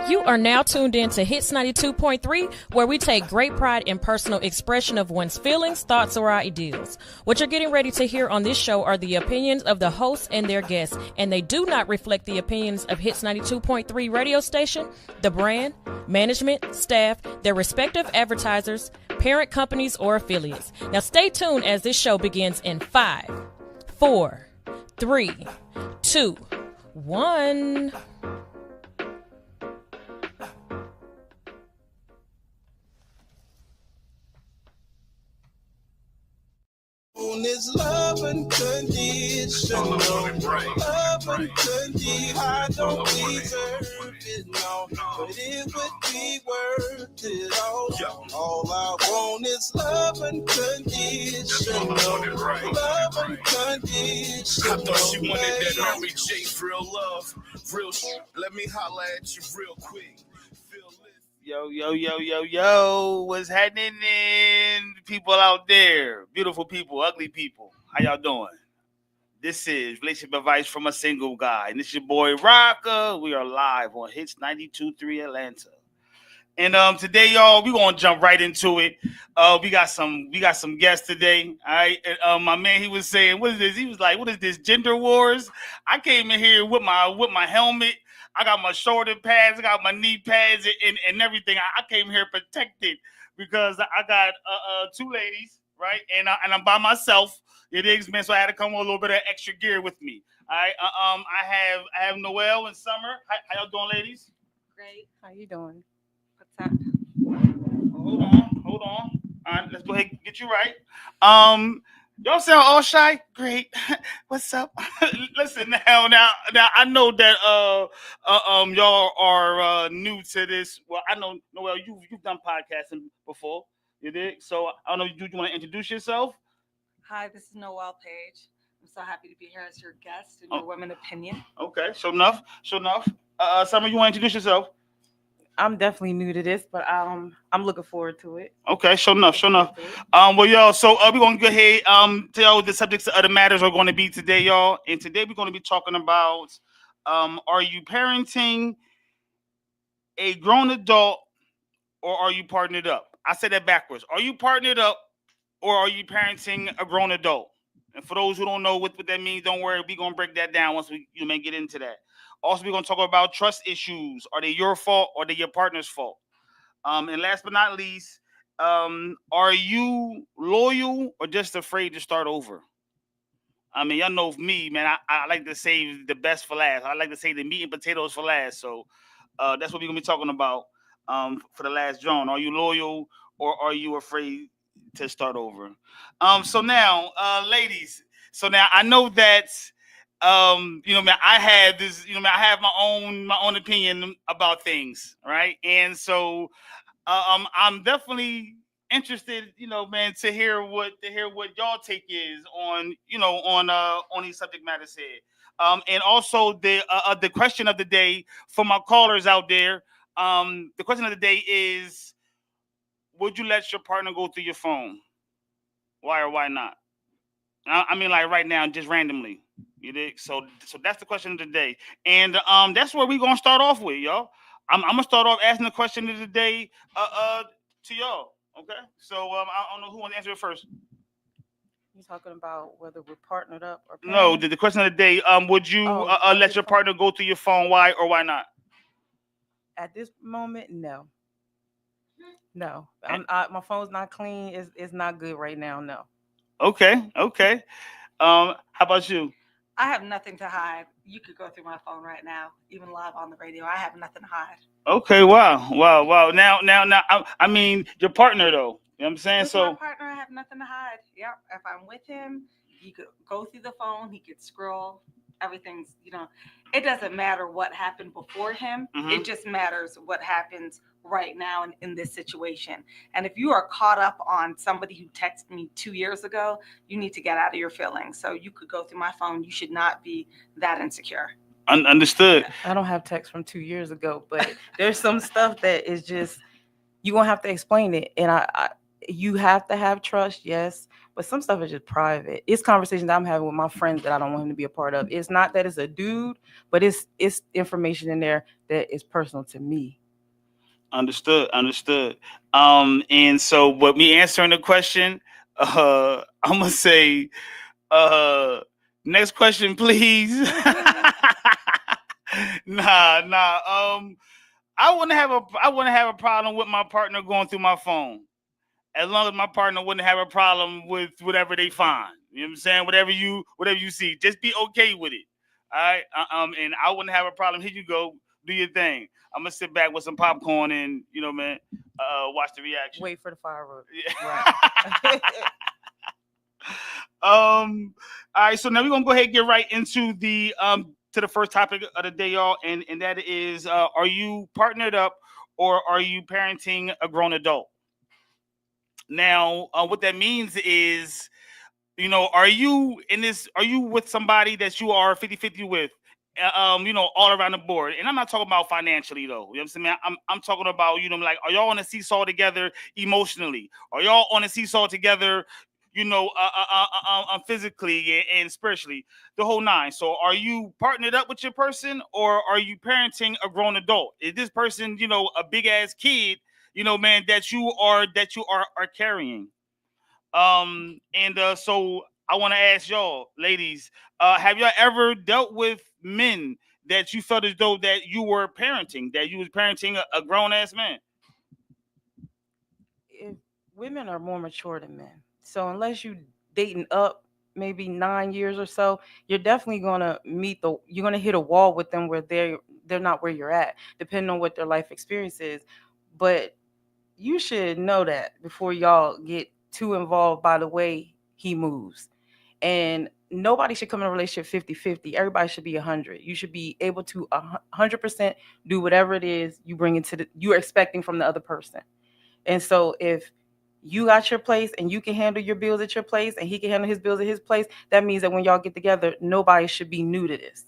You are now tuned in to Hits 92.3, where we take great pride in personal expression of one's feelings, thoughts, or ideals. What you're getting ready to hear on this show are the opinions of the hosts and their guests, and they do not reflect the opinions of Hits 92.3 radio station, the brand, management, staff, their respective advertisers, parent companies, or affiliates. Now stay tuned as this show begins in 5, 4, 3, 2, 1. It's love unconditional. Love unconditional. I don't deserve it, no, but it would be worth it all. All I want is love unconditional. Love unconditional. I thought she wanted that Mary J. Real love, real shit. Let me holla at you real quick. Yo, what's happening, people out there? Beautiful people, ugly people. How y'all doing? This is Relationship Advice from a Single Guy. And this is your boy, Rocca. We are live on Hits 92.3 Atlanta. And today, y'all, we're going to jump right into it. We got some guests today. All right. And, my man, he was saying, what is this? He was like, what is this, gender wars? I came in here with my helmet. I got my shoulder pads, I got my knee pads and everything. I came here protected because I got two ladies, right? And I'm by myself. It is, man. So I had to come with a little bit of extra gear with me. All right. I have Noelle and Summer. How y'all doing, ladies? Great. How you doing? What's up? Hold on. All right, let's go ahead and get you right. Y'all sound all shy. Great. What's up? Listen now I know that y'all are new to this. Well, I know Noelle, you've done podcasting before. You did. So I don't know. Do you want to introduce yourself? Hi, this is Noelle Page. I'm so happy to be here as your guest and your women opinion. Okay. Sure enough. Summer, you want to introduce yourself? I'm definitely new to this, but I'm looking forward to it. Okay, sure enough. Well, y'all, so we're gonna go ahead tell y'all what the subjects of the matters are going to be today, y'all. And today we're going to be talking about are you parenting a grown adult or are you partnered up? I said that backwards. Are you partnered up or are you parenting a grown adult? And for those who don't know what that means, don't worry, we're gonna break that down once you may get into that. Also, we're going to talk about trust issues. Are they your fault or are they your partner's fault? And last but not least, are you loyal or just afraid to start over? I mean, y'all know me, man. I like to save the best for last. I like to save the meat and potatoes for last. So that's what we're going to be talking about for the last drone. Are you loyal or are you afraid to start over? So now, ladies, I know that man, I had this, I have my own opinion about things, right? And so I'm definitely interested, man, to hear what y'all take is on these subject matters here. And also the question of the day for my callers out there. The question of the day is, would you let your partner go through your phone? Why or why not? I mean, like right now, just randomly. You dig? So that's the question of the day, and that's where we're gonna start off with, y'all. I'm gonna start off asking the question of the day to y'all. Okay? So I don't know who wants to answer it first. You talking about whether we're partnered up or No, the question of the day. Would you let your partner go through your phone? Why or why not? At this moment, no. My phone's not clean. It's not good right now. No. Okay. How about you? I have nothing to hide. You could go through my phone right now, even live on the radio. I have nothing to hide. Okay, wow. Now, I mean, your partner though. You know what I'm saying? With my partner, I have nothing to hide. Yep. If I'm with him, he could go through the phone. He could scroll. Everything's, it doesn't matter what happened before him. Mm-hmm. It just matters what happens right now in this situation. And if you are caught up on somebody who texted me 2 years ago, you need to get out of your feelings. So you could go through my phone. You should not be that insecure. Understood. I don't have text from 2 years ago, but there's some stuff that is just, you're going to have to explain it. And you have to have trust, yes, But some stuff is just private. It's conversations I'm having with my friends that I don't want him to be a part of. It's not that it's a dude, but it's information in there that is personal to me. Understood. And so, with me answering the question, I'm gonna say, next question, please. Nah. I wouldn't have a problem with my partner going through my phone, as long as my partner wouldn't have a problem with whatever they find. You know what I'm saying? Whatever you see, just be okay with it. All right. And I wouldn't have a problem. Here you go, do your thing. I'm gonna sit back with some popcorn and man, watch the reaction. Wait for the fireworks. Yeah. Right. All right. So now we're gonna go ahead and get right into the to the first topic of the day, y'all, and that is, are you partnered up or are you parenting a grown adult? Now, what that means is, are you with somebody that you are 50-50 with, all around the board? And I'm not talking about financially, though. You know what I'm saying? I'm talking about, like, are y'all on a seesaw together emotionally? Are y'all on a seesaw together, physically and spiritually, the whole nine? So are you partnered up with your person, or are you parenting a grown adult? Is this person, a big ass kid, man, that you are carrying? So I want to ask y'all, ladies, have y'all ever dealt with men that you felt as though that you were parenting, a grown ass man? If women are more mature than men, so unless you dating up maybe 9 years or so, you're definitely gonna you're gonna hit a wall with them where they're not where you're at, depending on what their life experience is. But you should know that before y'all get too involved by the way he moves. And nobody should come in a relationship 50-50. Everybody should be 100. You should be able to 100% do whatever it is you bring you're expecting from the other person. And so if you got your place and you can handle your bills at your place and he can handle his bills at his place, that means that when y'all get together, nobody should be new to this.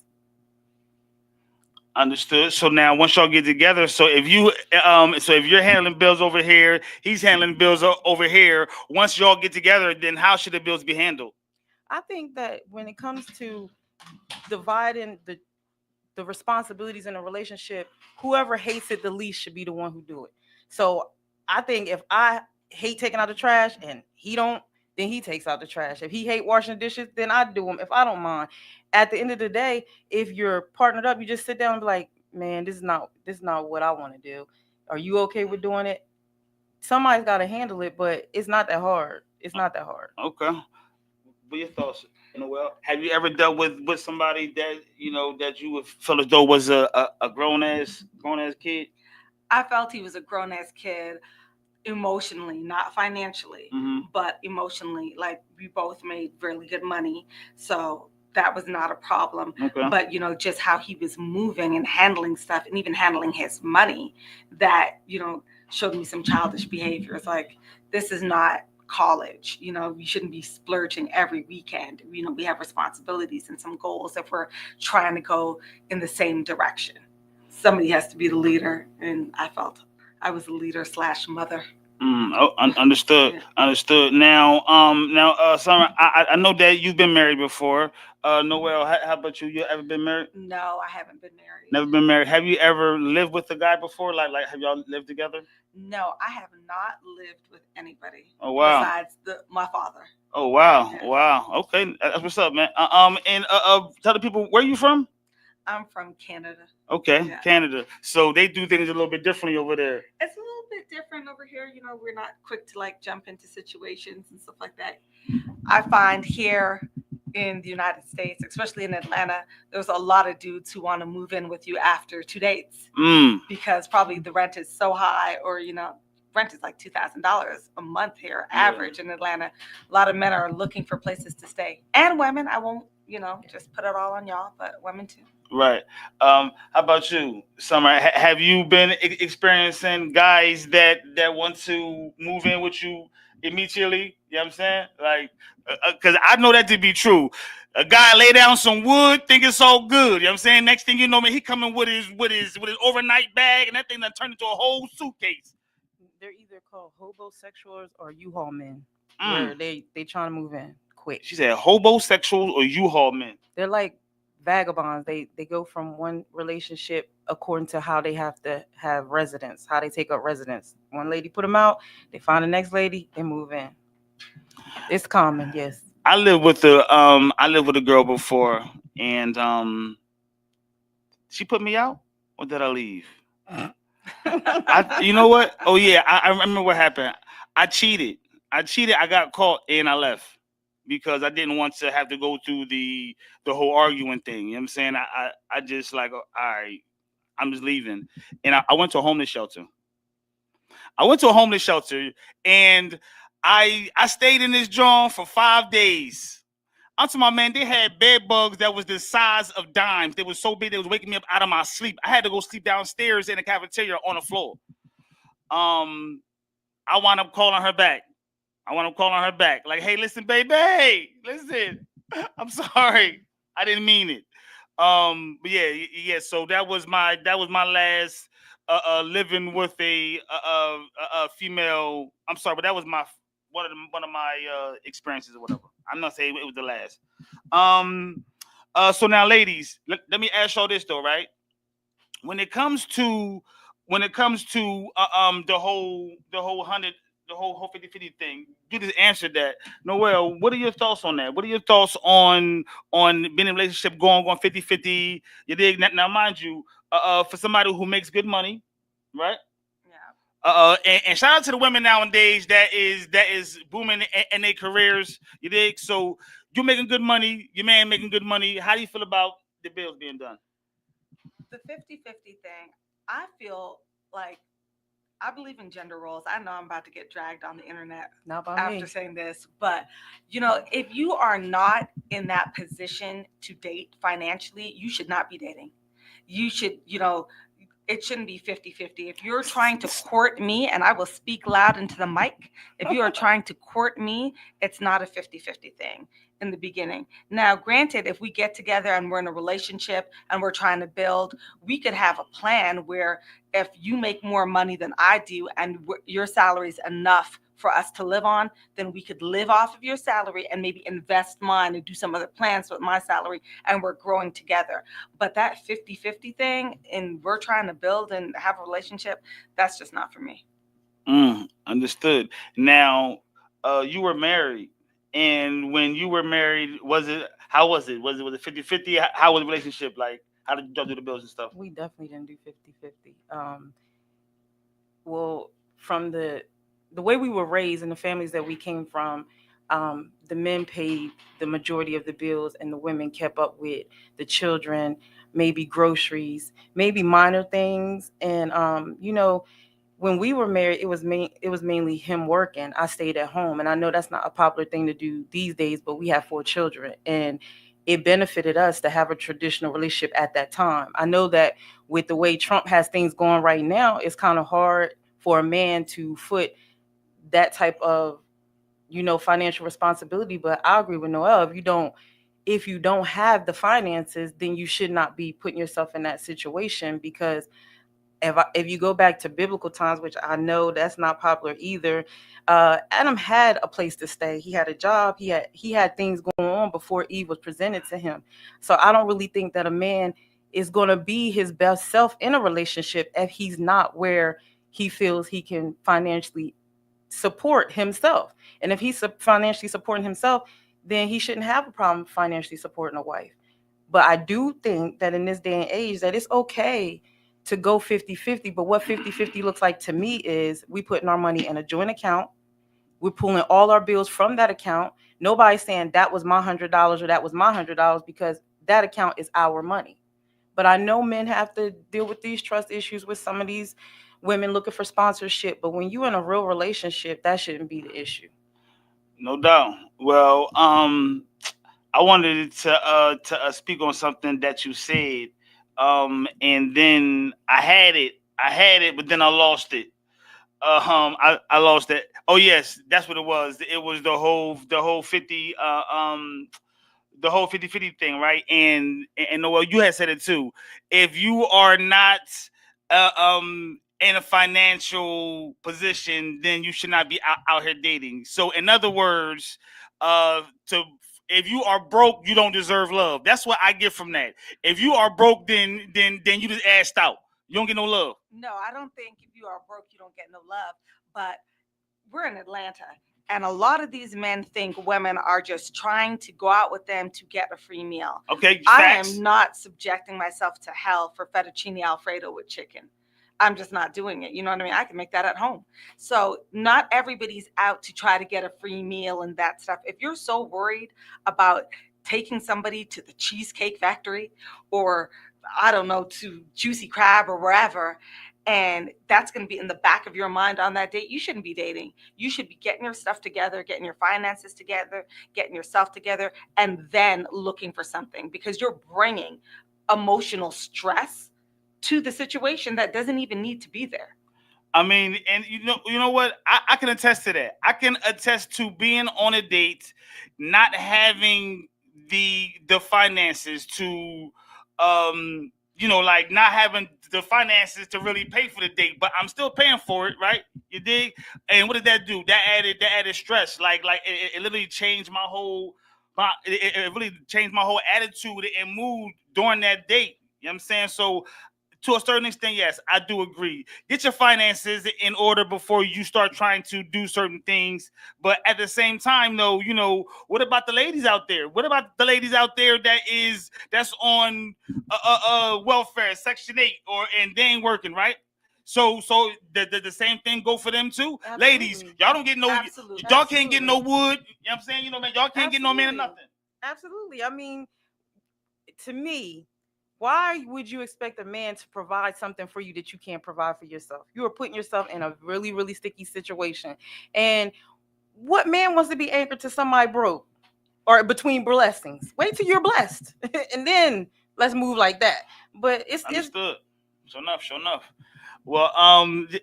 Understood. So now, once y'all get together, so if you're handling bills over here, he's handling bills over here. Once y'all get together, then how should the bills be handled? I think that when it comes to dividing the responsibilities in a relationship, whoever hates it the least should be the one who do it. So I think if I hate taking out the trash and he don't, then he takes out the trash. If he hate washing the dishes, then I do them if I don't mind. At the end of the day, if you're partnered up, you just sit down and be like, man, this is not what I want to do. Are you okay with doing it? Somebody's got to handle it, but it's not that hard. Okay. What are your thoughts? Have you ever dealt with somebody that that you would feel as though was a grown ass kid? I felt he was a grown ass kid emotionally, not financially, but emotionally. Like, we both made really good money, so that was not a problem. Okay. But just how he was moving and handling stuff, and even handling his money, that showed me some childish behaviors. Like, this is not college. You shouldn't be splurging every weekend. We have responsibilities and some goals if we're trying to go in the same direction. Somebody has to be the leader, and I felt I was a leader / mother. Understood. Yeah. Understood. Now, Summer, I know that you've been married before. Noelle, how about you? You ever been married? No, I haven't been married. Never been married. Have you ever lived with a guy before? Like have y'all lived together? No, I have not lived with anybody. Oh, wow. Besides my father. Oh, wow. Yeah. Wow. Okay, that's what's up, man. And tell the people, where are you from? I'm from Canada. Okay, yeah. Canada. So they do things a little bit differently over there. It's a little bit different over here. We're not quick to jump into situations and stuff like that. I find here in the United States, especially in Atlanta, there's a lot of dudes who want to move in with you after 2 dates because probably the rent is so high, or rent is like $2,000 a month here, average in Atlanta. A lot of men are looking for places to stay, and women. I won't just put it all on y'all, but women too. Right. How about you, Summer? Have you been experiencing guys that want to move in with you immediately? You know what I'm saying? Like, because I know that to be true. A guy lay down some wood, think it's all good. You know what I'm saying? Next thing you know, man, he coming with his overnight bag, and that thing done turned into a whole suitcase. They're either called hobosexuals or U-Haul men. where they trying to move in quick. She said hobosexuals or U-Haul men. They're like vagabonds. They go from one relationship according to how they have to have residence, how they take up residence. One lady put them out, they find the next lady, they move in. It's common, yes. I lived with a girl before, and she put me out, or did I leave? You know what? Oh yeah, I remember what happened. I cheated. I got caught and I left because I didn't want to have to go through the whole arguing thing. You know what I'm saying? I just like, all right, I'm just leaving. And I went to a homeless shelter. And I stayed in this joint for 5 days. I'm to my man, they had bed bugs that was the size of dimes. They were so big, they was waking me up out of my sleep. I had to go sleep downstairs in the cafeteria on the floor. I wound up calling her back. Like, hey, listen, baby, listen. I'm sorry. I didn't mean it. But yeah. So that was my last living with a female. I'm sorry, but that was my one of my experiences or whatever. I'm not saying it was the last. So now, ladies, let me ask y'all this though, right? When it comes to the whole 50-50 thing, you just answered that. Noel, what are your thoughts on that? What are your thoughts on being in a relationship going 50-50? You dig? Now, mind you, for somebody who makes good money, right? Yeah. And shout out to the women nowadays that is booming in their careers. You dig? So you're making good money, your man making good money. How do you feel about the bills being done? The 50-50 thing, I feel like I believe in gender roles. I know I'm about to get dragged on the internet after saying this, but if you are not in that position to date financially, you should not be dating. You should, it shouldn't be 50-50. If you're trying to court me, and I will speak loud into the mic, if you are trying to court me, it's not a 50-50 thing in the beginning. Now, granted, if we get together and we're in a relationship and we're trying to build, we could have a plan where if you make more money than I do and your salary is enough for us to live on, then we could live off of your salary and maybe invest mine and do some other plans with my salary, and we're growing together. But that 50-50 thing, and we're trying to build and have a relationship, that's just not for me. Understood. Now, you were married, and when you were married, how was it? Was it 50-50? How was the relationship like? How did y'all do the bills and stuff? We definitely didn't do 50-50. Well, from the way we were raised and the families that we came from, the men paid the majority of the bills and the women kept up with the children, maybe groceries, maybe minor things. And when we were married, it was mainly him working. I stayed at home, and I know that's not a popular thing to do these days, but we have 4 children, and it benefited us to have a traditional relationship at that time. I know that with the way Trump has things going right now, it's kind of hard for a man to foot that type of, financial responsibility. But I agree with Noel. If you don't have the finances, then you should not be putting yourself in that situation, because if you go back to biblical times, which I know that's not popular either, Adam had a place to stay. He had a job. He had things going on before Eve was presented to him. So I don't really think that a man is going to be his best self in a relationship if he's not where he feels he can financially support himself. And if he's financially supporting himself, then he shouldn't have a problem financially supporting a wife. But I do think that in this day and age that it's okay to go 50-50. But what 50-50 looks like to me is we putting our money in a joint account. We're pulling all our bills from that account. Nobody's saying that was my $100 or that was my $100, because that account is our money. But I know men have to deal with these trust issues with some of these women looking for sponsorship. But when you're in a real relationship, that shouldn't be the issue. No doubt. Well, I wanted to speak on something that you said. And then I had it, but then I lost it. I lost it. Oh yes, that's what it was. It was the whole 50 the whole 50-50 thing, right? And Noel, you had said it too. If you are not in a financial position, then you should not be out here dating. So in other words, if you are broke, you don't deserve love. That's what I get from that. If you are broke, then you just assed out. You don't get no love. No, I don't think if you are broke, you don't get no love. But we're in Atlanta, and a lot of these men think women are just trying to go out with them to get a free meal. Okay, I facts. am not subjecting myself to hell for fettuccine Alfredo with chicken. I'm just not doing it. You know what I mean? I can make that at home. So not everybody's out to try to get a free meal and that stuff. If you're so worried about taking somebody to the Cheesecake Factory or, I don't know, to Juicy Crab or wherever, and that's going to be in the back of your mind on that date, you shouldn't be dating. You should be getting your stuff together, getting your finances together, getting yourself together, and then looking for something, because you're bringing emotional stress to the situation that doesn't even need to be there. I mean, and you know what? I can attest to that. I can attest to being on a date, not having the finances to, like not having the finances to really pay for the date, but I'm still paying for it, right? You dig? And what did that do? That added stress. Like it literally changed my whole. It really changed my whole attitude and mood during that date. You know what I'm saying? So, to a certain extent, yes, I do agree. Get your finances in order before you start trying to do certain things. But at the same time, though, what about the ladies out there? What about the ladies out there that's on welfare, Section 8, and they ain't working, right? So the same thing go for them too. Absolutely. Ladies, y'all don't get no, Absolutely. Y'all can't get no wood. You know what I'm saying? Man, y'all can't get no man or nothing. Absolutely. I mean, to me, why would you expect a man to provide something for you that you can't provide for yourself? You are putting yourself in a really, really sticky situation. And what man wants to be anchored to somebody broke or between blessings? Wait till you're blessed, and then let's move like that. But it's understood. Sure enough. Well,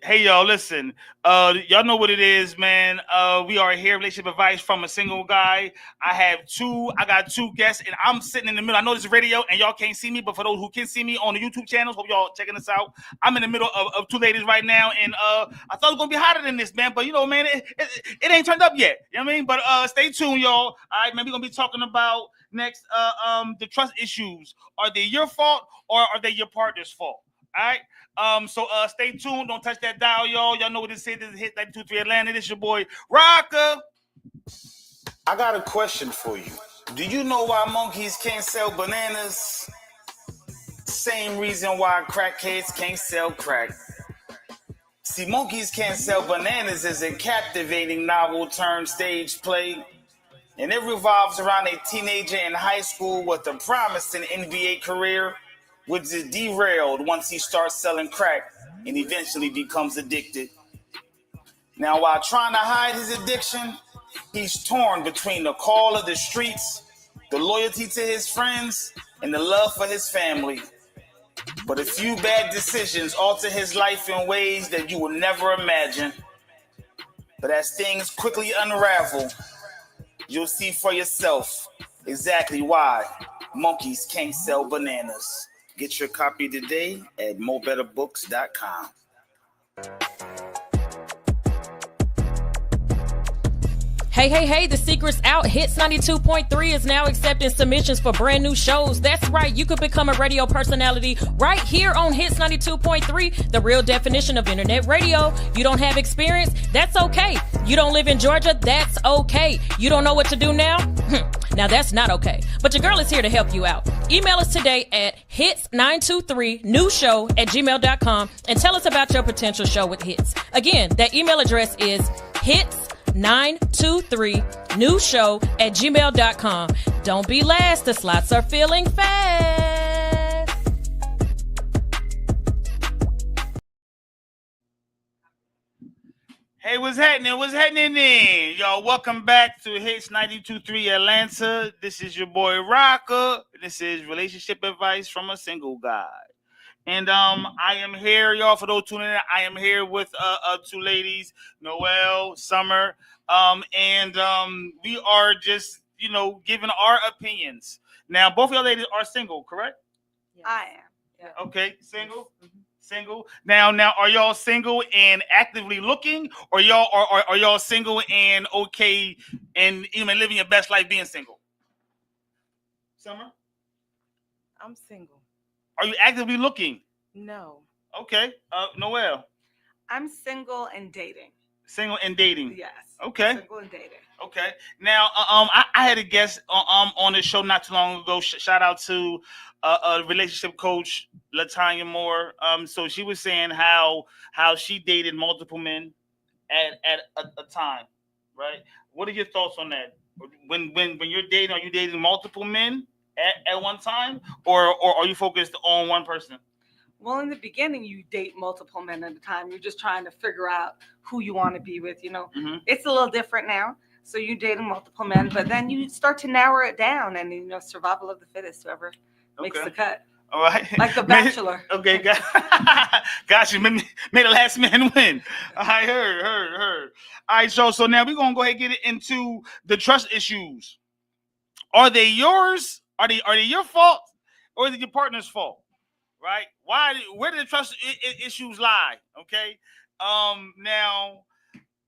hey y'all, listen. Y'all know what it is, man. We are here, relationship advice from a single guy. I got two guests, and I'm sitting in the middle. I know this is radio, and y'all can't see me, but for those who can see me on the YouTube channels, hope y'all checking this out. I'm in the middle of two ladies right now, and I thought it was gonna be hotter than this, man. But man, it ain't turned up yet. You know what I mean? But stay tuned, y'all. All right, man. We're gonna be talking about next the trust issues. Are they your fault or are they your partner's fault? All right. So stay tuned. Don't touch that dial, y'all. Y'all know what this is. This is Hit 92.3 Atlanta. This is your boy Rocca. I got a question for you. Do you know why monkeys can't sell bananas? Same reason why crackheads can't sell crack. See, monkeys can't sell bananas is a captivating novel turned stage play. And it revolves around a teenager in high school with a promising NBA career, which is derailed once he starts selling crack and eventually becomes addicted. Now, while trying to hide his addiction, he's torn between the call of the streets, the loyalty to his friends, and the love for his family. But a few bad decisions alter his life in ways that you will never imagine. But as things quickly unravel, you'll see for yourself exactly why monkeys can't sell bananas. Get your copy today at mobetterbooks.com. Hey, the secret's out. Hits 92.3 is now accepting submissions for brand new shows. That's right, you could become a radio personality right here on Hits 92.3, the real definition of internet radio. You don't have experience? That's okay. You don't live in Georgia? That's okay. You don't know what to do now? Now that's not okay. But your girl is here to help you out. Email us today at hits923newshow@gmail.com and tell us about your potential show with Hits. Again, that email address is hits923newshow@gmail.com. Don't be last. The slots are filling fast. Hey, what's happening? What's happening then? Y'all, welcome back to Hits 92.3 Atlanta. This is your boy Rocca. This is relationship advice from a single guy. And I am here, y'all, for those tuning in. I am here with two ladies, Noelle, Summer, and we are just, giving our opinions. Now, both of y'all ladies are single, correct? Yes. I am. Yeah. Okay, single. Mm-hmm. Single. Now, are y'all single and actively looking, or y'all are y'all single and okay and even living your best life being single? Summer, I'm single. are you actively looking? No. Okay. Noelle, I'm single and dating. single and dating. Yes. Okay. Single and dating. Okay. Now, I had a guest on this show not too long ago. Shout out to a relationship coach, Latanya Moore. So she was saying how she dated multiple men at a time, right? What are your thoughts on that? When you're dating, are you dating multiple men at one time, or are you focused on one person? Well, in the beginning, you date multiple men at a time. You're just trying to figure out who you want to be with. Mm-hmm. It's a little different now. So you're dating multiple men, but then you start to narrow it down, and survival of the fittest, whoever makes the cut. All right. Like The Bachelor. Okay, got you. Made the last man win. I heard. All right, so now we're gonna go ahead and get into the trust issues. Are they yours? Are they your fault, or is it your partner's fault? Right? Where do the trust issues lie? Okay. Now,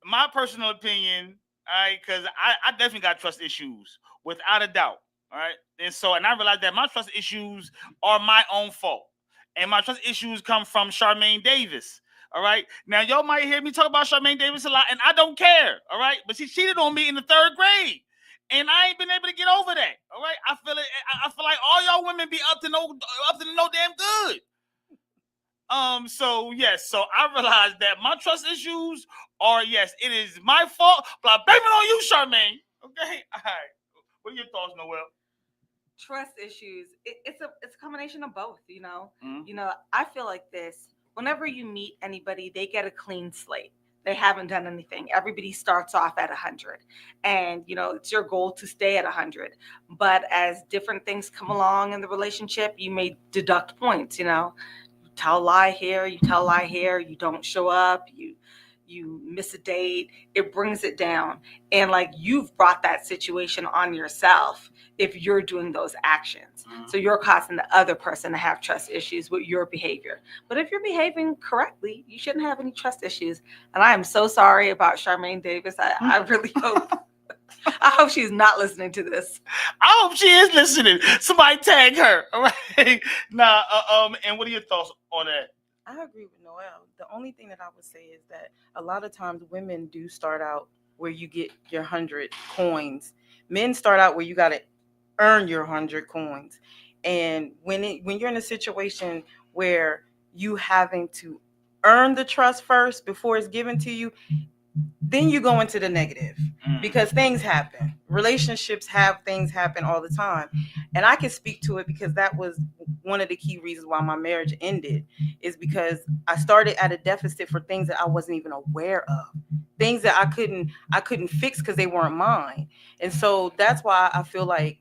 my personal opinion, all right, because I definitely got trust issues without a doubt. All right. And I realized that my trust issues are my own fault. And my trust issues come from Charmaine Davis. All right. Now, y'all might hear me talk about Charmaine Davis a lot, and I don't care. All right. But she cheated on me in the 3rd grade. And I ain't been able to get over that. All right. I feel like all y'all women be up to no damn good. So yes, so I realized that my trust issues are, yes, it is my fault, but I blame it on you, Charmaine. Okay, all right. What are your thoughts, Noelle? Trust issues. It's a combination of both. Mm-hmm. I feel like this. Whenever you meet anybody, they get a clean slate. They haven't done anything. Everybody starts off at 100, and it's your goal to stay at 100. But as different things come along in the relationship, you may deduct points. Tell a lie here, you don't show up, you miss a date, it brings it down. And like, you've brought that situation on yourself if you're doing those actions. Mm-hmm. So you're causing the other person to have trust issues with your behavior. But if you're behaving correctly, you shouldn't have any trust issues. And I am so sorry about Charmaine Davis. I really hope I hope she's not listening to this. I hope she is listening. Somebody tag her. All right. Nah. And what are your thoughts on that? I agree with Noelle. The only thing that I would say is that a lot of times women do start out where you get your 100 coins. Men start out where you got to earn your 100 coins. And when you're in a situation where you having to earn the trust first before it's given to you, then you go into the negative, because things happen. Relationships have things happen all the time. And I can speak to it because that was one of the key reasons why my marriage ended, is because I started at a deficit for things that I wasn't even aware of, things that I couldn't fix because they weren't mine. And so that's why I feel like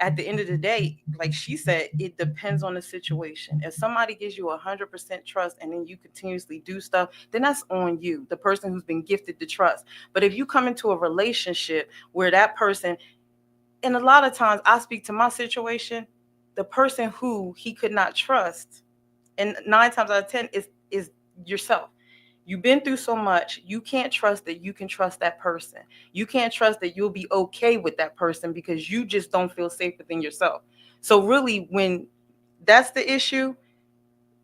at the end of the day, like she said, it depends on the situation. If somebody gives you 100% trust and then you continuously do stuff, then that's on you, the person who's been gifted the trust. But if you come into a relationship where that person, and a lot of times I speak to my situation, the person who he could not trust, and 9 times out of 10 is yourself. You've been through so much. You can't trust that you can trust that person. You can't trust that you'll be okay with that person because you just don't feel safe within yourself. So really, when that's the issue,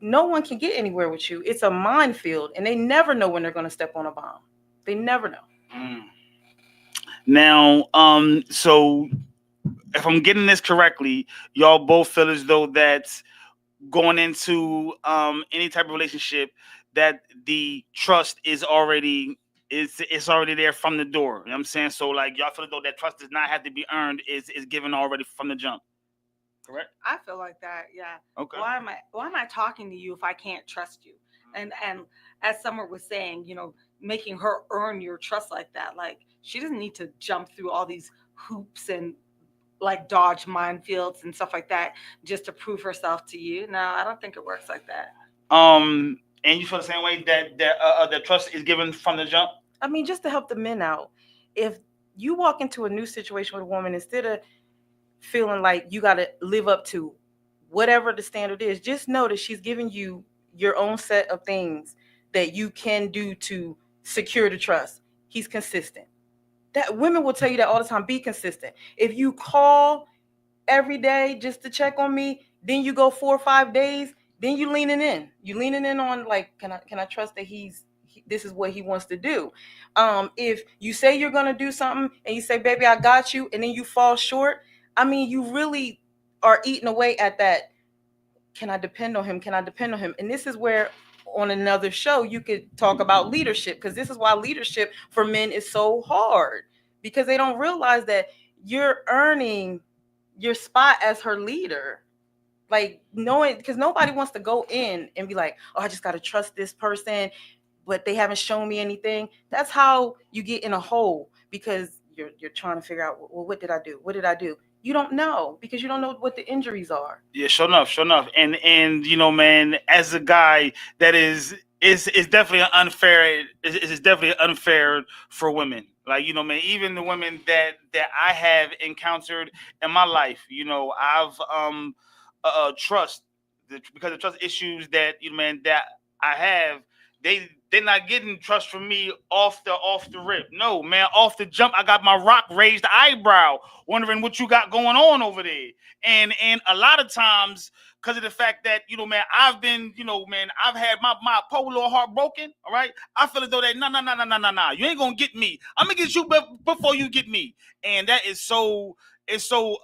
no one can get anywhere with you. It's a minefield, and they never know when they're going to step on a bomb. They never know. Now, so if I'm getting this correctly, y'all both feel as though that going into any type of relationship, that the trust is already there from the door. You know what I'm saying? So like, y'all feel as though that trust does not have to be earned, is given already from the jump. Correct? I feel like that, yeah. Okay. Why am I talking to you if I can't trust you? And as Summer was saying, making her earn your trust like that, like, she doesn't need to jump through all these hoops and like dodge minefields and stuff like that just to prove herself to you. No, I don't think it works like that. And you feel the same way that trust is given from the jump? I mean, just to help the men out, if you walk into a new situation with a woman, instead of feeling like you got to live up to whatever the standard is, just know that she's giving you your own set of things that you can do to secure the trust. He's consistent. That women will tell you that all the time. Be consistent. If you call every day just to check on me, then you go 4 or 5 days, then you leaning in. You leaning in on like, can I trust that this is what he wants to do. If you say you're gonna do something and you say, baby, I got you, and then you fall short, I mean, you really are eating away at that. Can I depend on him? Can I depend on him? And this is where on another show you could talk about leadership, because this is why leadership for men is so hard, because they don't realize that you're earning your spot as her leader. Like, knowing, because nobody wants to go in and be like, oh, I just got to trust this person, but they haven't shown me anything. That's how you get in a hole, because you're trying to figure out, well, what did I do? What did I do? You don't know, because you don't know what the injuries are. Yeah, sure enough, sure enough. And you know, man, as a guy, that is definitely unfair. It's definitely unfair for women. Like, you know, man, even the women that I have encountered in my life, you know, I've trust, because of trust issues that, you know, man, that I have, they're not getting trust from me off the rip. No, man, off the jump, I got my rock raised eyebrow, wondering what you got going on over there. And a lot of times, because of the fact that, you know, man, I've been, you know, man, I've had my polo heart broken. All right, I feel as though that no, you ain't gonna get me. I'm gonna get you before you get me. And that is so, it's so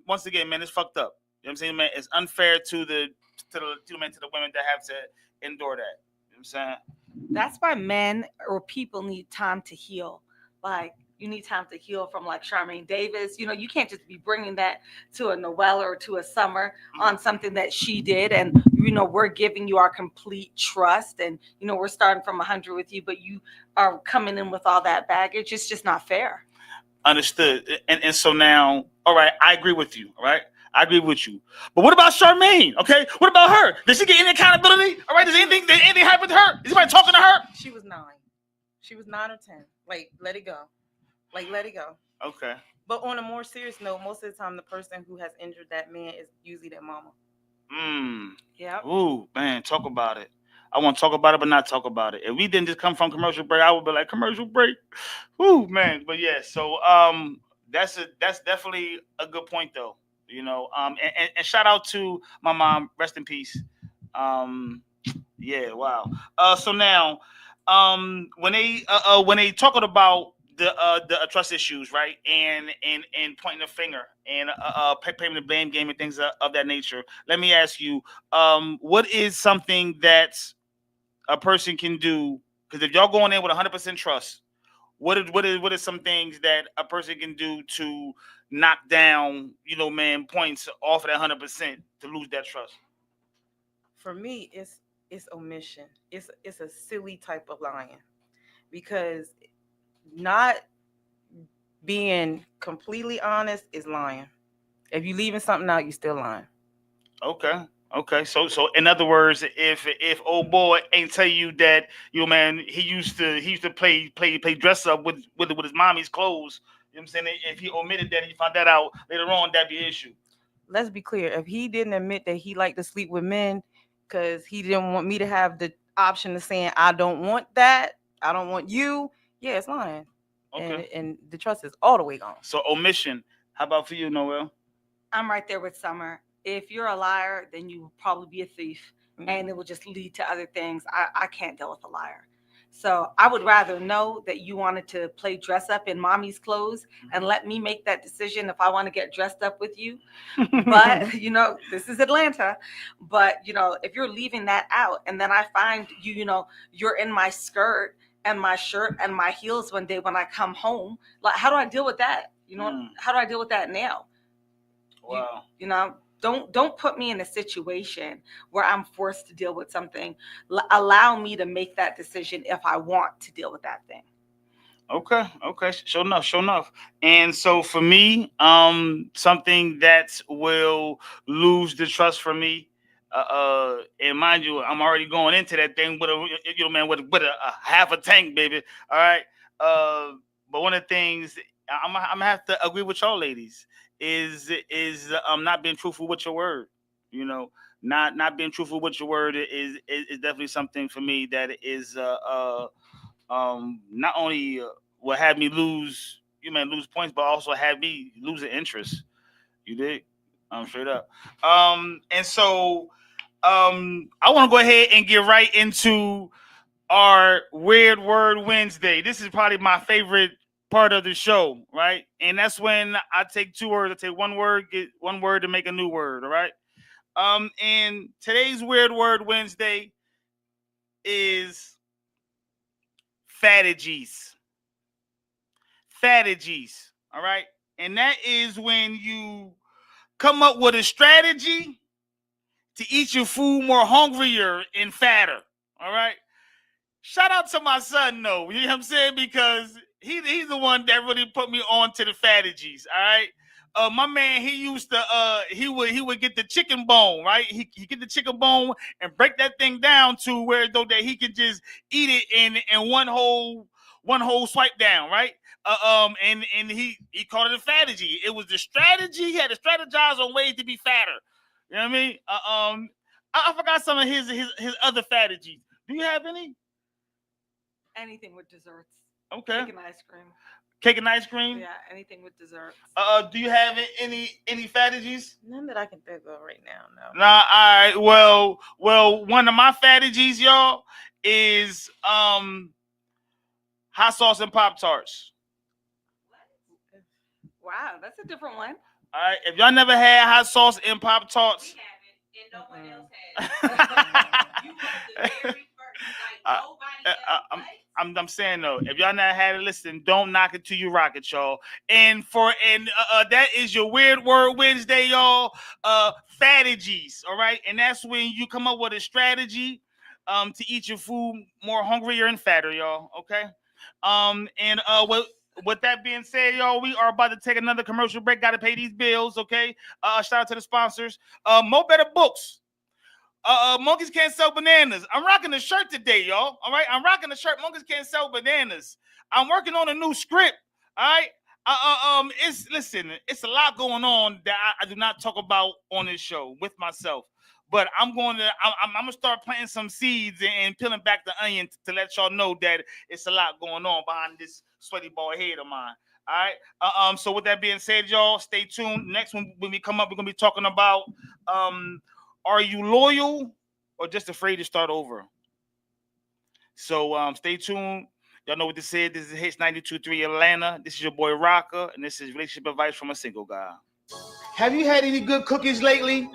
once again, man, it's fucked up. You know what I'm saying, man? It's unfair to the women that have to endure that. You know what I'm saying? That's why men or people need time to heal. Like, you need time to heal from, like, Charmaine Davis. You know, you can't just be bringing that to a Noella or to a Summer on something that she did. And, you know, we're giving you our complete trust. And, you know, we're starting from 100 with you, but you are coming in with all that baggage. It's just not fair. Understood. And so now, all right, I agree with you. All right. I agree with you. But what about Charmaine? Okay. What about her? Did she get any accountability? All right. Did anything happen to her? Is anybody talking to her? She was 9. She was 9 or 10. Like, let it go. Like, let it go. Okay. But on a more serious note, most of the time, the person who has injured that man is usually their mama. Yeah. Ooh, man, talk about it. I want to talk about it, but not talk about it. If we didn't just come from commercial break, I would be like, commercial break. Ooh, man. But yeah, so that's definitely a good point, though. You know, and shout out to my mom. Rest in peace. Yeah, wow. So now, when they talking about the trust issues, right, and pointing the finger and paying the blame game and things of that nature, let me ask you, what is something that a person can do? Because if y'all going in with 100% trust, what is some things that a person can do to knock down, you know, man, points off of that 100% to lose that trust? For me, it's omission. It's a silly type of lying, because not being completely honest is lying. If you leaving something out, you still lying. Okay. So in other words, if old boy ain't tell you that, you know, man, he used to play dress up with his mommy's clothes. You know what I'm saying? If he omitted that and you found that out later on, that'd be an issue. Let's be clear. If he didn't admit that he liked to sleep with men because he didn't want me to have the option of saying, I don't want that, I don't want you, yeah, it's lying. Okay. And the trust is all the way gone. So omission. How about for you, Noel? I'm right there with Summer. If you're a liar, then you will probably be a thief, and it will just lead to other things. I can't deal with a liar. So I would rather know that you wanted to play dress up in mommy's clothes and let me make that decision if I want to get dressed up with you. But, you know, this is Atlanta. But, you know, if you're leaving that out and then I find you, you know, you're in my skirt and my shirt and my heels one day when I come home, like, how do I deal with that? You know, how do I deal with that now? Wow. You know, don't put me in a situation where I'm forced to deal with something. Allow me to make that decision if I want to deal with that thing. Okay. Sure enough. And so for me, something that will lose the trust for me, and mind you, I'm already going into that thing with a, you know, man, with a half a tank, baby. All right. But one of the things I'm gonna have to agree with y'all ladies is not being truthful with your word. You know, not being truthful with your word is definitely something for me that is not only will have me lose points, but also have me losing interest. You dig? Straight up. And so I want to go ahead and get right into our Weird Word Wednesday. This is probably my favorite part of the show, right? And that's when I take two words. I take one word, get one word to make a new word, all right? And today's Weird Word Wednesday is fadages. Fadages, all right? And that is when you come up with a strategy to eat your food more hungrier and fatter, all right? Shout out to my son, though. You know what I'm saying? Because he's the one that really put me on to the fadages, all right? My man, he used to he would get the chicken bone, right? He get the chicken bone and break that thing down to where though that he could just eat it in one whole swipe down, right? And he called it a fadagy. It was the strategy. He had to strategize on ways to be fatter. You know what I mean? I forgot some of his other fadages. Do you have any? Anything with desserts. Okay. Cake and ice cream. Cake and ice cream? Yeah, anything with desserts. Do you have any fadages? None that I can think of right now, no. Nah, all right. Well, one of my fadages, y'all, is hot sauce and Pop-Tarts. Wow, that's a different one. All right. If y'all never had hot sauce and Pop-Tarts, we haven't, and no one else has. You were the very first. Like nobody else. I'm saying though, if y'all not had it, listen, don't knock it till you rock it, y'all. And that is your Weird Word Wednesday, y'all. Fadages, all right. And that's when you come up with a strategy to eat your food more hungrier and fatter, y'all. Okay. With that being said, y'all, we are about to take another commercial break. Got to pay these bills, okay? Shout out to the sponsors. Mo Better Books. Monkeys Can't Sell Bananas. I'm rocking the shirt today, y'all. All right, I'm rocking the shirt. Monkeys Can't Sell Bananas. I'm working on a new script. All right. It's a lot going on that I do not talk about on this show with myself. But I'm gonna start planting some seeds and peeling back the onion to let y'all know that it's a lot going on behind this sweaty bald head of mine. All right. So with that being said, y'all, stay tuned. Next one, when we come up, we're gonna be talking about are you loyal or just afraid to start over? So stay tuned. Y'all know what this is. This is Hits 92.3 Atlanta. This is your boy Rocca, and this is relationship advice from a single guy. Have you had any good cookies lately?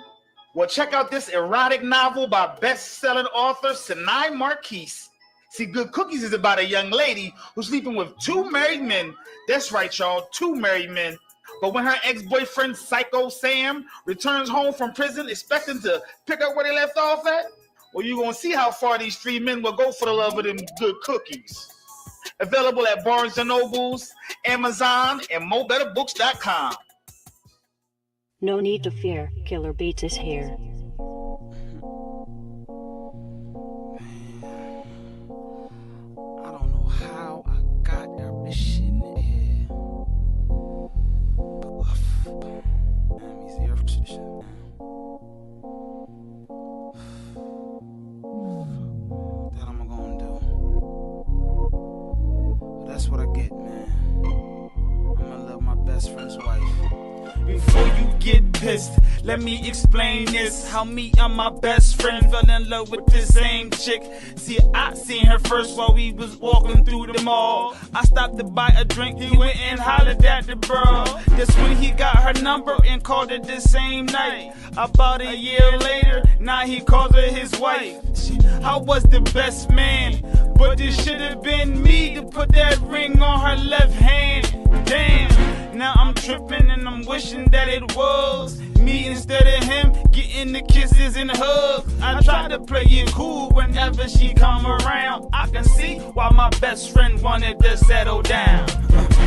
Well, check out this erotic novel by best-selling author Sinai Marquise. See, Good Cookies is about a young lady who's sleeping with two married men. That's right, y'all, two married men. But when her ex-boyfriend, Psycho Sam, returns home from prison expecting to pick up where they left off at, well, you're going to see how far these three men will go for the love of them good cookies. Available at Barnes & Nobles, Amazon, and MoBetterBooks.com. No need to fear. Killer Beats is here. I don't know how I got that shit in the air. Let me see her shit. What am I gonna do? That's what I get, man. I'm gonna love my best friend's wife. Before you get pissed, let me explain this. How me and my best friend fell in love with the same chick. See, I seen her first while we was walking through the mall. I stopped to buy a drink, he went and hollered at the girl. That's when he got her number and called it the same night. About a year later, now he calls her his wife. I was the best man, but it should have been me to put that ring on her left hand. Damn. Now I'm tripping and I'm wishing that it was me instead of him getting the kisses and hugs. I try to play it cool whenever she come around. I can see why my best friend wanted to settle down.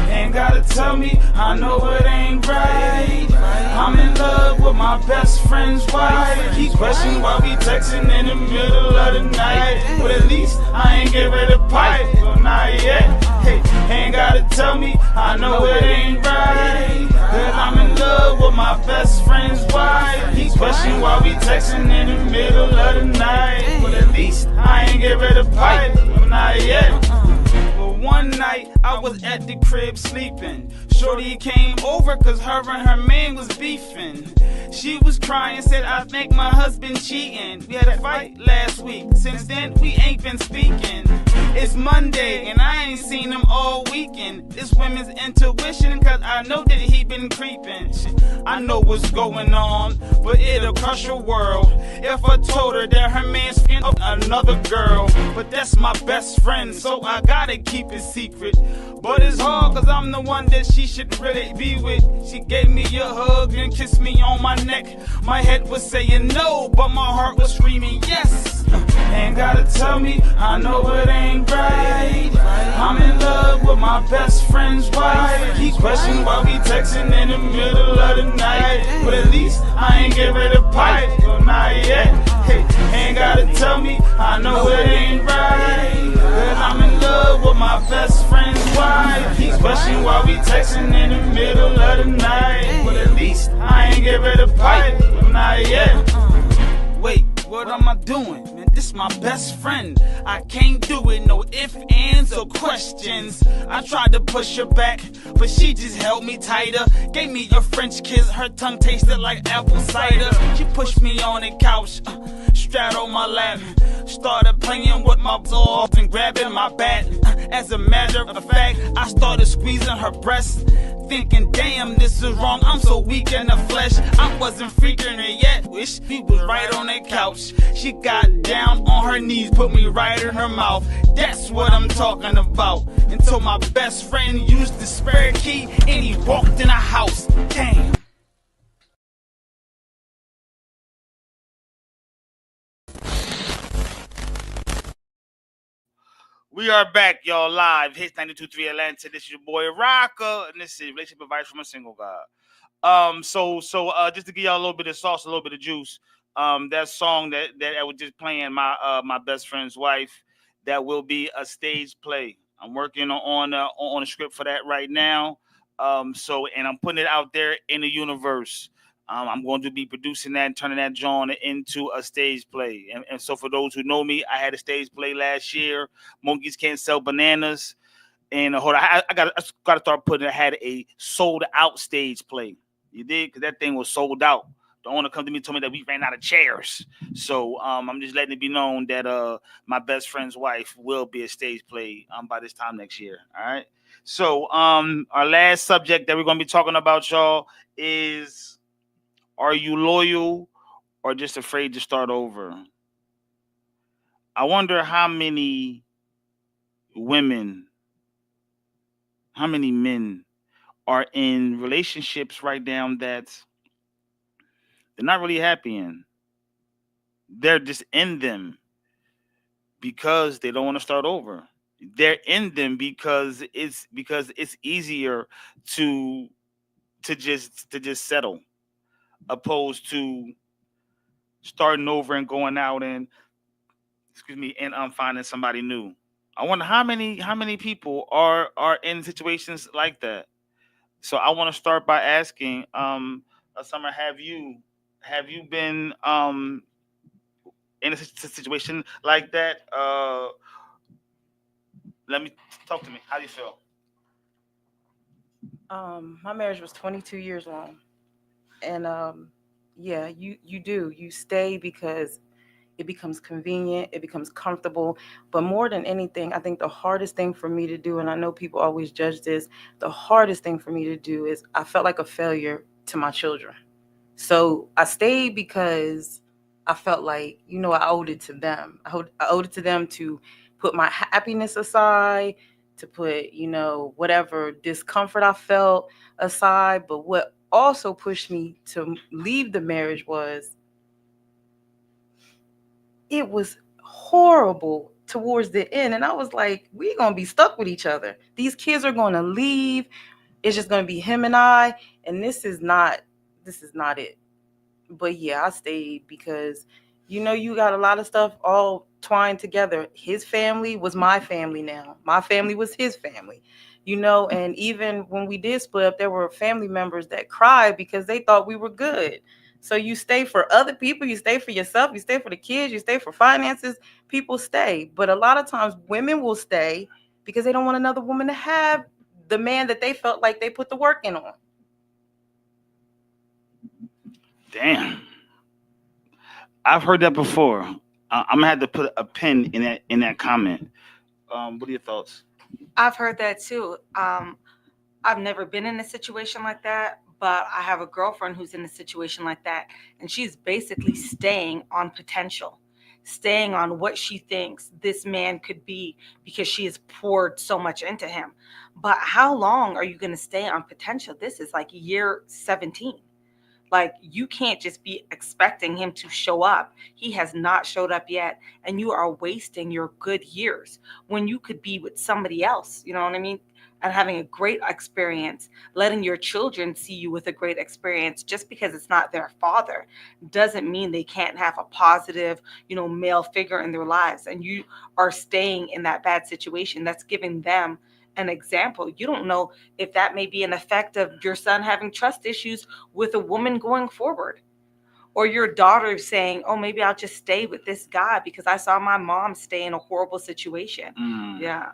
Ain't gotta tell me, I know it ain't right. I'm in love with my best friend's wife. He questioned why we texting in the middle of the night. But at least I ain't give her the pipe, well, not yet. Hey, ain't gotta tell me, I know it ain't right. Cause I'm in love with my best friend's wife. He He's questioning why we texting in the middle of the night. But at least I ain't get rid of pipe, not yet. But one night I was at the crib sleeping. Shorty came over cause her and her man was beefing. She was crying, said I think my husband cheating. We had a fight last week, since then we ain't been speaking. It's Monday and I ain't seen him all weekend. This women's intuition cause I know that he been creeping. I know what's going on, but it'll crush your world if I told her that her man's f***ing another girl. But that's my best friend, so I gotta keep it secret. But it's hard cause I'm the one that she should really be with. She gave me a hug and kissed me on my neck. My head was saying no, but my heart was screaming yes. Ain't gotta tell me, I know it ain't right. I'm in love with my best friend's wife. He questioned why we texting in the middle of the night. But at least I ain't get rid of pipe, not yet. Hey, ain't gotta tell me, I know it ain't right. But I'm in love with my best friend's wife. He's questioning why we texting in the middle of the night. But at least I ain't get rid of pipe, not yet. Wait, what am I doing? Man, this my best friend. I can't do it, no ifs, ands, or questions. I tried to push her back, but she just held me tighter. Gave me a French kiss, her tongue tasted like apple cider. She pushed me on the couch, straddled my lap. Started playing with my balls and grabbing my bat. As a matter of fact, I started squeezing her breast. Thinking, damn, this is wrong, I'm so weak in the flesh. I wasn't freaking her yet, wish she was right on that couch. She got down on her knees, put me right in her mouth. That's what I'm talking about. Until my best friend used the spare key and he walked in the house. Damn. We are back, y'all, live. Hits 92.3 Atlanta. This is your boy Rocca, and this is relationship advice from a single guy. So just to give y'all a little bit of sauce, a little bit of juice. That song that I was just playing, my best friend's wife, that will be a stage play. I'm working on a script for that right now. And I'm putting it out there in the universe. I'm going to be producing that and turning that John into a stage play. And so for those who know me, I had a stage play last year. Monkeys Can't Sell Bananas. And hold on, I got to start putting. I had a sold out stage play. You did, because that thing was sold out. The owner come to me and told me that we ran out of chairs. So I'm just letting it be known that my best friend's wife will be a stage play by this time next year. All right. So our last subject that we're going to be talking about, y'all, is, are you loyal or just afraid to start over? I wonder how many women, how many men are in relationships right now that they're not really happy in. They're just in them because they don't want to start over. They're in them because it's easier to just settle, opposed to starting over and going out and finding somebody new. I wonder how many people are in situations like that. So I want to start by asking, Summer, have you been in a situation like that? Let me talk to me. How do you feel? My marriage was 22 years long, and yeah, you stay because it becomes convenient, it becomes comfortable. But more than anything, I think the hardest thing for me to do, and I know people always judge this, the hardest thing for me to do is I felt like a failure to my children. So I stayed because I felt like, I owed it to them. I owed it to them to put my happiness aside, to put, whatever discomfort I felt aside. But what also pushed me to leave the marriage was, it was horrible towards the end. And I was like, we're going to be stuck with each other. These kids are going to leave. It's just going to be him and I. And this is not it. But yeah, I stayed because, you got a lot of stuff all twined together. His family was my family now. My family was his family, and even when we did split up, there were family members that cried because they thought we were good. So you stay for other people, you stay for yourself, you stay for the kids, you stay for finances. People stay. But a lot of times women will stay because they don't want another woman to have the man that they felt like they put the work in on. Damn. I've heard that before. I'm gonna have to put a pin in that comment. What are your thoughts? I've heard that too. I've never been in a situation like that, but I have a girlfriend who's in a situation like that, and she's basically staying on potential, staying on what she thinks this man could be because she has poured so much into him. But how long are you going to stay on potential? This is like year 17. Like, you can't just be expecting him to show up. He has not showed up yet, and you are wasting your good years when you could be with somebody else. You know what I mean? And having a great experience, letting your children see you with a great experience. Just because it's not their father doesn't mean they can't have a positive, male figure in their lives. And you are staying in that bad situation. That's giving them an example. You don't know if that may be an effect of your son having trust issues with a woman going forward, or your daughter saying, oh, maybe I'll just stay with this guy because I saw my mom stay in a horrible situation. Yeah.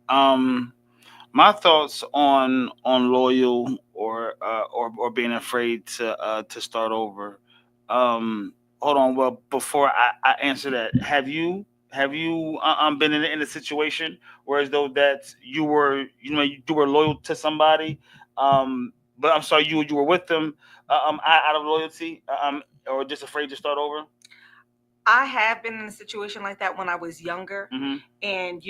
My thoughts on loyal or being afraid to start over. Hold on. Well, before I answer that, have you been in a situation where as though that you were loyal to somebody, but I'm sorry, you were with them out of loyalty, or just afraid to start over? I have been in a situation like that when I was younger. And,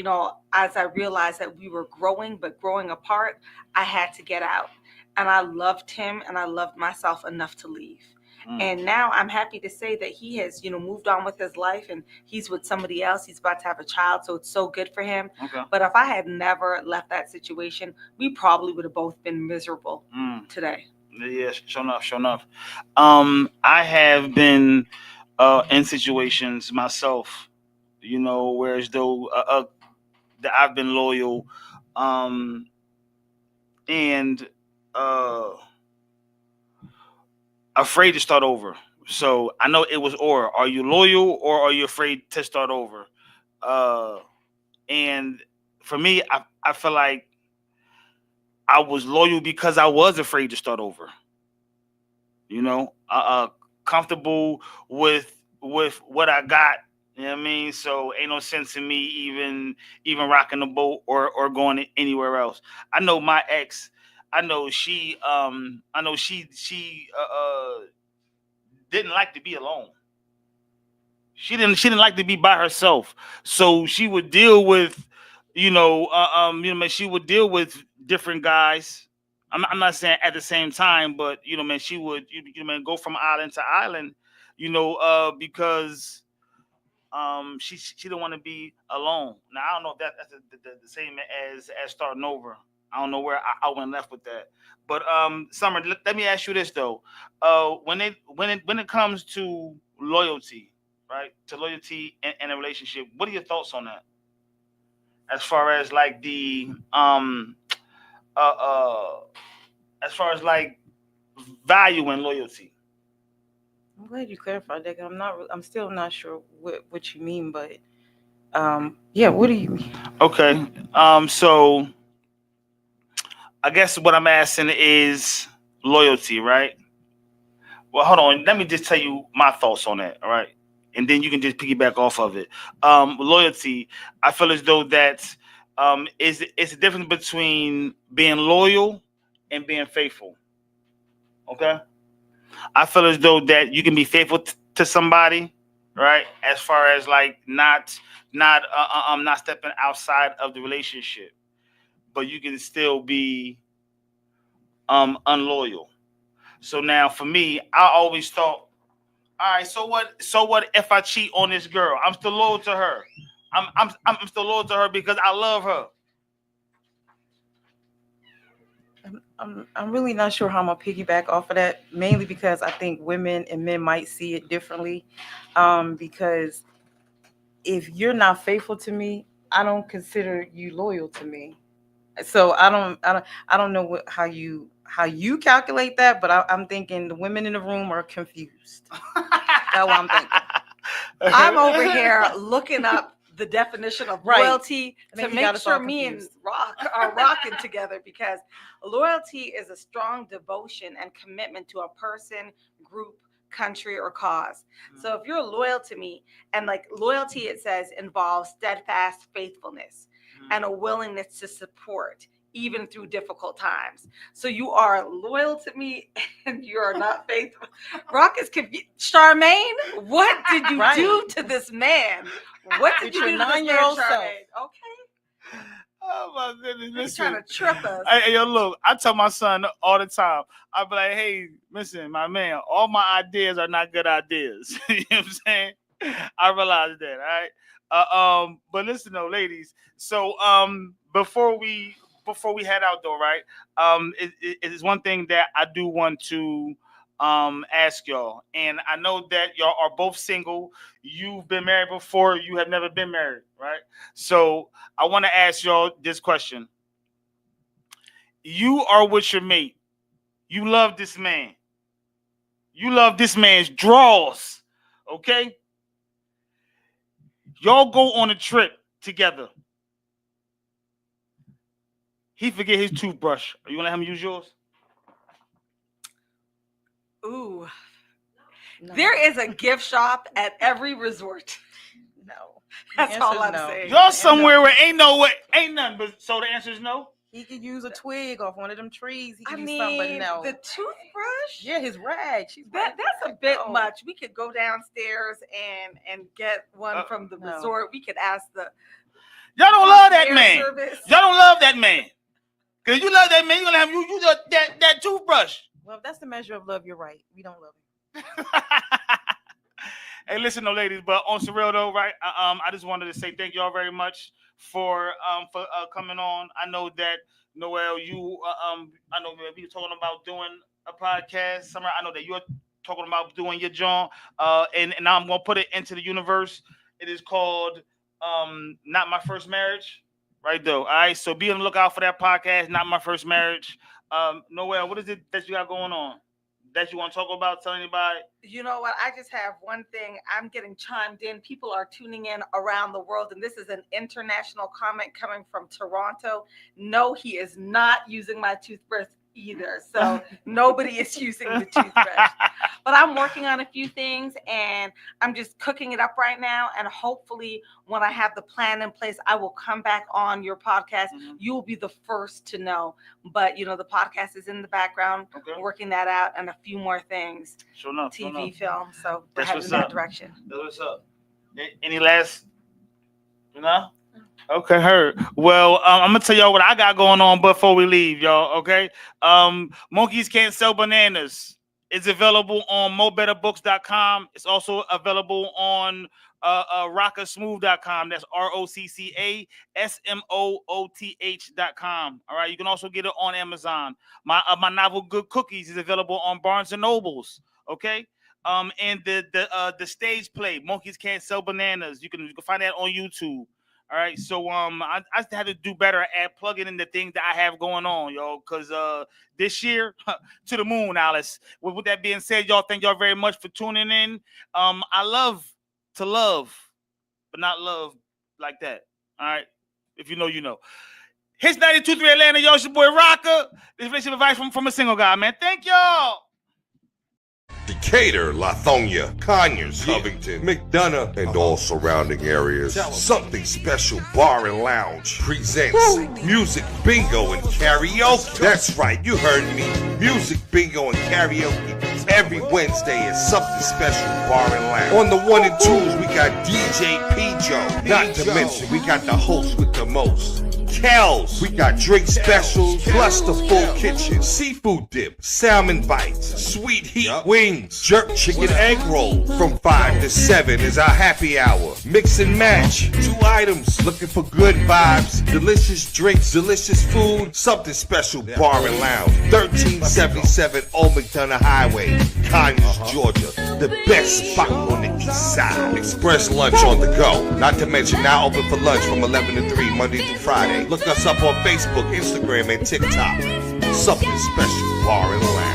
as I realized that we were growing, but growing apart, I had to get out. And I loved him and I loved myself enough to leave. And now I'm happy to say that he has, moved on with his life and he's with somebody else. He's about to have a child. So it's so good for him. Okay. But if I had never left that situation, we probably would have both been miserable today. Yeah, sure enough. I have been in situations myself, whereas though that I've been loyal, and afraid to start over. So I know it was or. Are you loyal or are you afraid to start over? And for me, I feel like I was loyal because I was afraid to start over. Comfortable with what I got. You know what I mean? So ain't no sense in me even rocking the boat or going anywhere else. I know my ex. I know she didn't like to be alone. She didn't like to be by herself. So she would deal with, she would deal with different guys. I'm not saying at the same time, but man, she would man, go from island to island, because she didn't want to be alone. Now I don't know if that's the same as starting over. I don't know where I went left with that. But Summer, let me ask you this though. When it comes to loyalty, right? To loyalty in a relationship, what are your thoughts on that? As far as like the uh uh as far as like value and loyalty. I'm glad you clarified that. 'Cause I'm still not sure what you mean, but yeah, what do you mean? Okay. So I guess what I'm asking is loyalty, right? Well, hold on. Let me just tell you my thoughts on that, all right? And then you can just piggyback off of it. Loyalty, I feel as though that is it's the difference between being loyal and being faithful. Okay, I feel as though that you can be faithful to somebody, right? As far as like not stepping outside of the relationship, but you can still be unloyal. So now for me, I always thought, all right, so what? So what if I cheat on this girl? I'm still loyal to her. I'm still loyal to her because I love her. I'm really not sure how I'm gonna piggyback off of that, mainly because I think women and men might see it differently. Because if you're not faithful to me, I don't consider you loyal to me. So I don't know how you calculate that, but I'm thinking the women in the room are confused. That's what I'm thinking. I'm over here looking up the definition of loyalty to make sure me and Rock are rocking together, because loyalty is a strong devotion and commitment to a person, group, country, or cause. So if you're loyal to me, and like loyalty, it says, involves steadfast faithfulness and a willingness to support even through difficult times. So you are loyal to me and you are not faithful. Rock is confused. Charmaine, what did you do to this man? What did you do to this man, Charmaine? Okay. Oh my goodness! He's trying to trip us. Hey, yo, look, I tell my son all the time. I be like, hey, listen, my man, all my ideas are not good ideas. You know what I'm saying? I realize that, all right? But listen though, ladies. So before we head out though, right? It is one thing that I do want to ask y'all, and I know that y'all are both single. You've been married before. You have never been married, right? So I want to ask y'all this question. You are with your mate. You love this man. You love this man's draws, okay? Y'all go on a trip together. He forget his toothbrush. Are you gonna let him use yours? Ooh. No. There is a gift shop at every resort. No. That's all I'm saying. Y'all somewhere where ain't nothing, but so the answer is no? He could use a twig off one of them trees. He could use something, but no. The toothbrush? Yeah, his rag. That's a bit much. We could go downstairs and get one from the resort. We could ask the Y'all don't love that man. Service. Y'all don't love that man. Because you love that man, you're gonna have you use that toothbrush. Well, if that's the measure of love, you're right. We don't love him. Hey, listen, though, ladies, but on surreal though, right? I just wanted to say thank y'all very much for coming on. I know that Noel, you I know we were talking about doing a podcast. Summer, I know that you're talking about doing your John, and now I'm gonna put it into the universe. It is called Not My First Marriage, right? Though, all right. So be on the lookout for that podcast, Not My First Marriage. Noel, what is it that you got going on that you want to talk about? Tell anybody. You know what? I just have one thing. I'm getting chimed in. People are tuning in around the world, and this is an international comment coming from Toronto. No, he is not using my toothbrush either. So nobody is using the toothbrush. But I'm working on a few things, and I'm just cooking it up right now. And hopefully when I have the plan in place, I will come back on your podcast. Mm-hmm. You will be the first to know. But, you know, the podcast is in the background, working that out, and a few more things. Sure enough. TV, film. So we're heading in that direction. That's what's up. Any last, Okay, heard. Well, I'm gonna tell y'all what I got going on before we leave, y'all. Okay, Monkeys Can't Sell Bananas. It's available on mobetterbooks.com. It's also available on roccasmooth.com. That's ROCCASMOOTH.com. All right, you can also get it on Amazon. My novel Good Cookies is available on Barnes and Nobles. Okay. And the stage play Monkeys Can't Sell Bananas. You can find that on YouTube. All right, so I had to do better at plugging in the things that I have going on, y'all, because this year, to the moon, Alice. With that being said, y'all, thank y'all very much for tuning in. I love to love, but not love like that. All right, if you know, you know. Hits 92.3 Atlanta, y'all. It's your boy Rocca. This relationship advice from a single guy, man. Thank y'all. Decatur, Lithonia, Conyers, Covington, McDonough, and all surrounding areas. Something Special Bar and Lounge presents Music Bingo and Karaoke. That's right, you heard me. Music Bingo and Karaoke every Wednesday at Something Special Bar and Lounge. On the 1 and 2s, we got DJ P-Joe. Not to mention, we got the host with the most. Kells, we got drink specials, plus the full kitchen, seafood dip, salmon bites, sweet heat wings, jerk chicken egg roll. From 5 to 7 is our happy hour. Mix and match, 2 items, looking for good vibes, delicious drinks, delicious food. Something Special Bar and Lounge, 1377 Old McDonough Highway, Conyers, Georgia. The best spot on the East Side. Express lunch on the go. Not to mention now open for lunch from 11 to 3 Monday through Friday. Look us up on Facebook, Instagram, and TikTok. Something special bar and lounge.